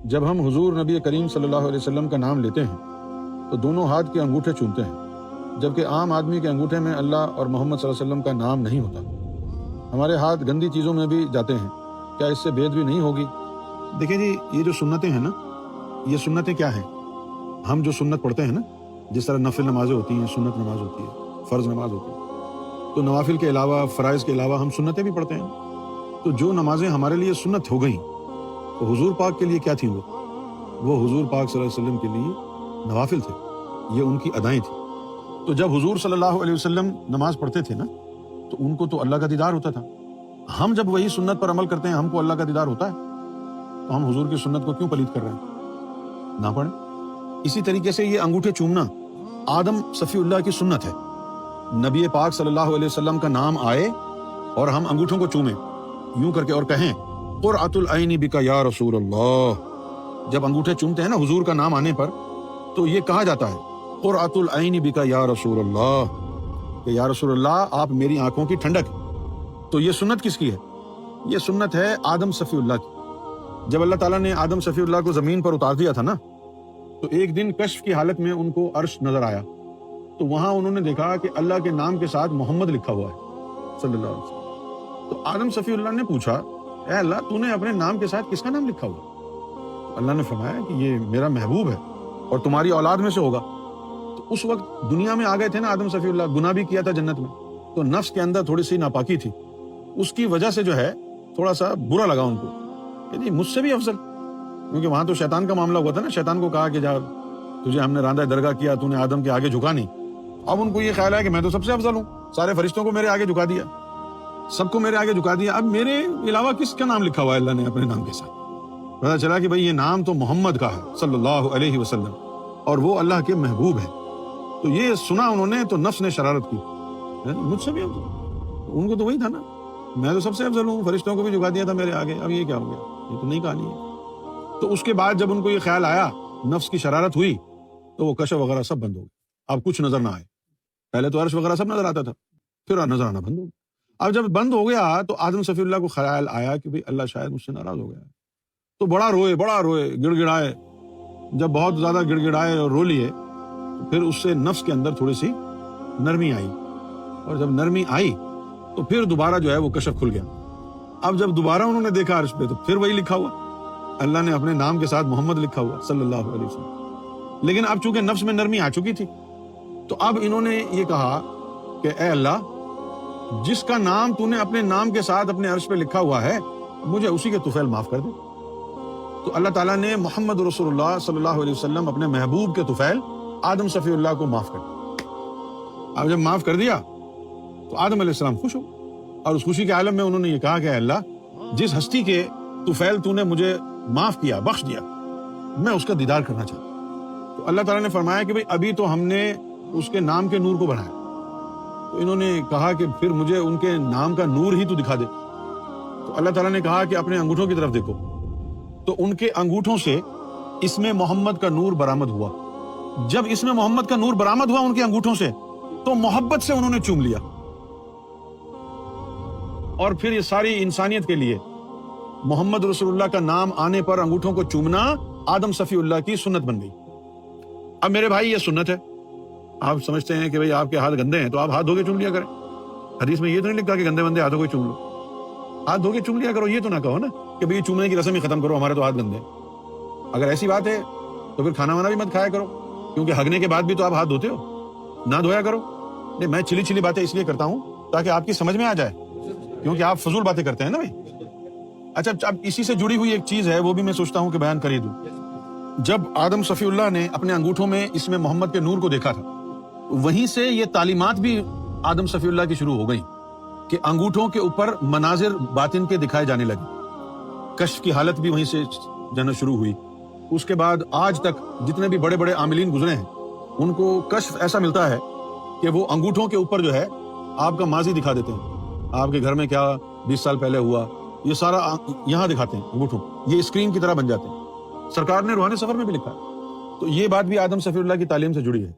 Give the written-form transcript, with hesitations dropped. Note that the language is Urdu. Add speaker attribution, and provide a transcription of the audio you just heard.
Speaker 1: جب ہم حضور نبی کریم صلی اللہ علیہ وسلم کا نام لیتے ہیں تو دونوں ہاتھ کے انگوٹھے چومتے ہیں، جبکہ عام آدمی کے انگوٹھے میں اللہ اور محمد صلی اللہ علیہ وسلم کا نام نہیں ہوتا۔ ہمارے ہاتھ گندی چیزوں میں بھی جاتے ہیں، کیا اس سے بید بھی نہیں ہوگی؟ دیکھیں جی، یہ جو سنتیں ہیں نا، یہ سنتیں کیا ہیں؟ ہم جو سنت پڑھتے ہیں نا، جس طرح نفل نمازیں ہوتی ہیں، سنت نماز ہوتی ہے، فرض نماز ہوتی ہے، تو نوافل کے علاوہ، فرائض کے علاوہ ہم سنتیں بھی پڑھتے ہیں۔ تو جو نمازیں ہمارے لیے سنت ہو گئیں، تو حضور پاک کے لیے کیا تھی؟ وہ حضور پاک صلی اللہ علیہ وسلم کے لیے نوافل تھے، یہ ان کی ادائیں تھیں۔ تو جب حضور صلی اللہ علیہ وسلم نماز پڑھتے تھے نا، تو ان کو تو اللہ کا دیدار ہوتا تھا۔ ہم جب وہی سنت پر عمل کرتے ہیں، ہم کو اللہ کا دیدار ہوتا ہے، تو ہم حضور کی سنت کو کیوں پلید کر رہے ہیں؟ نہ پڑھیں۔ اسی طریقے سے یہ انگوٹھے چومنا آدم صفی اللہ کی سنت ہے۔ نبی پاک صلی اللہ علیہ وسلم کا نام آئے اور ہم انگوٹھوں کو چومیں، یوں کر کے، اور کہیں قرۃ العین بک یا رسول اللہ۔ جب انگوٹھے چومتے ہیں نا حضور کا نام آنے پر، تو یہ کہا جاتا ہے قرۃ العین بک یا رسول اللہ، کہ یا رسول اللہ آپ میری آنکھوں کی ٹھنڈک۔ تو یہ سنت کس کی ہے؟ یہ سنت ہے آدم صفی اللہ کی۔ جب اللہ تعالیٰ نے آدم صفی اللہ کو زمین پر اتار دیا تھا نا، تو ایک دن کشف کی حالت میں ان کو عرش نظر آیا، تو وہاں انہوں نے دیکھا کہ اللہ کے نام کے ساتھ محمد لکھا ہوا ہے صلی اللہ علیہ وسلم۔ تو آدم صفی اللہ نے پوچھا، اے اللہ، تو نے اپنے نام کے ساتھ کس کا نام لکھا ہوا؟ تو اللہ نے فرمایا کہ یہ میرا محبوب ہے اور تمہاری اولاد میں سے ہوگا۔ تو اس وقت دنیا میں آ گئے تھے نا آدم صفی اللہ، گناہ بھی کیا تھا جنت میں، تو نفس کے اندر تھوڑی سی ناپاکی تھی، اس کی وجہ سے جو ہے تھوڑا سا برا لگا ان کو کہ جی مجھ سے بھی افضل، کیونکہ وہاں تو شیطان کا معاملہ ہوا تھا نا۔ شیطان کو کہا کہ جا، تجھے ہم نے راندہ درگاہ کیا، تو نے آدم کے آگے جھکا نہیں۔ اب ان کو یہ خیال ہے کہ میں تو سب سے افضل ہوں، سارے فرشتوں کو میرے آگے جھکا دیا، سب کو میرے آگے جھکا دیا، اب میرے علاوہ کس کا نام لکھا ہوا ہے اللہ نے اپنے نام کے ساتھ؟ پتا چلا کہ بھئی یہ نام تو محمد کا ہے صلی اللہ علیہ وسلم، اور وہ اللہ کے محبوب ہے۔ تو یہ سنا انہوں نے تو نفس نے شرارت کی، مجھ سے بھی افضل، ان کو تو وہی تھا نا، میں تو سب سے افضل ہوں، فرشتوں کو بھی جھکا دیا تھا میرے آگے، اب یہ کیا ہو گیا؟ یہ تو نہیں کہانی ہے۔ تو اس کے بعد جب ان کو یہ خیال آیا، نفس کی شرارت ہوئی، تو وہ کشف وغیرہ سب بند ہو گئے، اب کچھ نظر نہ آئے۔ پہلے تو عرش وغیرہ سب نظر آتا تھا، پھر نظر آنا بند ہو گیا۔ اب جب بند ہو گیا تو آدم صفی اللہ کو خیال آیا کہ بھئی اللہ شاید مجھ سے ناراض ہو گیا ہے، تو بڑا روئے، گڑ گڑائے۔ جب بہت زیادہ گڑ گڑائے اور رو لیے، تو پھر اس سے نفس کے اندر تھوڑی سی نرمی آئی، اور جب نرمی آئی تو پھر دوبارہ جو ہے وہ کشف کھل گیا۔ اب جب دوبارہ انہوں نے دیکھا عرش پہ، تو پھر وہی لکھا ہوا، اللہ نے اپنے نام کے ساتھ محمد لکھا ہوا صلی اللہ علیہ وسلم۔ لیکن اب چونکہ نفس میں نرمی آ چکی تھی، تو اب انہوں نے یہ کہا کہ اے اللہ، جس کا نام تو نے اپنے نام کے ساتھ اپنے عرش پہ لکھا ہوا ہے، مجھے اسی کے طفیل معاف کر دے۔ تو اللہ تعالیٰ نے محمد رسول اللہ صلی اللہ علیہ وسلم اپنے محبوب کے طفیل آدم صفی اللہ کو معاف کر دیا۔ اب جب معاف کر دیا تو آدم علیہ السلام خوش ہو، اور اس خوشی کے عالم میں انہوں نے یہ کہا کہ اے اللہ، جس ہستی کے طفیل تو نے مجھے معاف کیا، بخش دیا، میں اس کا دیدار کرنا چاہتا ہوں۔ تو اللہ تعالیٰ نے فرمایا کہ بھئی ابھی تو ہم نے اس کے نام کے نور کو بڑھایا۔ تو انہوں نے کہا کہ پھر مجھے ان کے نام کا نور ہی تو دکھا دے۔ تو اللہ تعالیٰ نے کہا کہ اپنے انگوٹھوں کی طرف دیکھو، تو ان کے انگوٹھوں سے اسم محمد کا نور برآمد ہوا۔ جب اسم محمد کا نور برآمد ہوا ان کے انگوٹھوں سے، تو محبت سے انہوں نے چوم لیا، اور پھر یہ ساری انسانیت کے لیے محمد رسول اللہ کا نام آنے پر انگوٹھوں کو چومنا آدم صفی اللہ کی سنت بن گئی۔ اب میرے بھائی یہ سنت ہے۔ آپ سمجھتے ہیں کہ بھئی آپ کے ہاتھ گندے ہیں تو آپ ہاتھ دھو کے چوم لیا کریں، حدیث میں یہ تو نہیں لکھا کہ گندے بندے ہاتھوں کو چوم لو، ہاتھ دھو کے چوم لیا کرو۔ یہ تو نہ کہو نا کہ بھئی چومنے کی رسم ہی ختم کرو، ہمارے تو ہاتھ گندے ہیں۔ اگر ایسی بات ہے تو پھر کھانا وانا بھی مت کھایا کرو، کیونکہ ہگنے کے بعد بھی تو آپ ہاتھ دھوتے ہو، نہ دھویا کرو۔ نہیں، میں چلی باتیں اس لیے کرتا ہوں تاکہ آپ کی سمجھ میں آ جائے، کیونکہ آپ فضول باتیں کرتے ہیں نا بھائی۔ اچھا، اب اسی سے جڑی ہوئی ایک چیز ہے، وہ بھی میں سوچتا ہوں کہ بیان کر ہی دوں۔ جب آدم صفی اللہ نے اپنے انگوٹھوں میں اسم محمد کے نور کو دیکھا تھا، وہیں سے یہ تعلیمات بھی آدم صفی اللہ کی شروع ہو گئیں کہ انگوٹھوں کے اوپر مناظر باطن کے دکھائے جانے لگے۔ کشف کی حالت بھی وہیں سے جانا شروع ہوئی۔ اس کے بعد آج تک جتنے بھی بڑے بڑے عاملین گزرے ہیں، ان کو کشف ایسا ملتا ہے کہ وہ انگوٹھوں کے اوپر جو ہے آپ کا ماضی دکھا دیتے ہیں، آپ کے گھر میں کیا 20 سال پہلے ہوا، یہ سارا یہاں دکھاتے ہیں انگوٹھوں، یہ اسکرین کی طرح بن جاتے ہیں۔ سرکار نے روحانی سفر میں بھی لکھا ہے۔ تو یہ بات بھی آدم صفی اللہ کی تعلیم سے جڑی ہے۔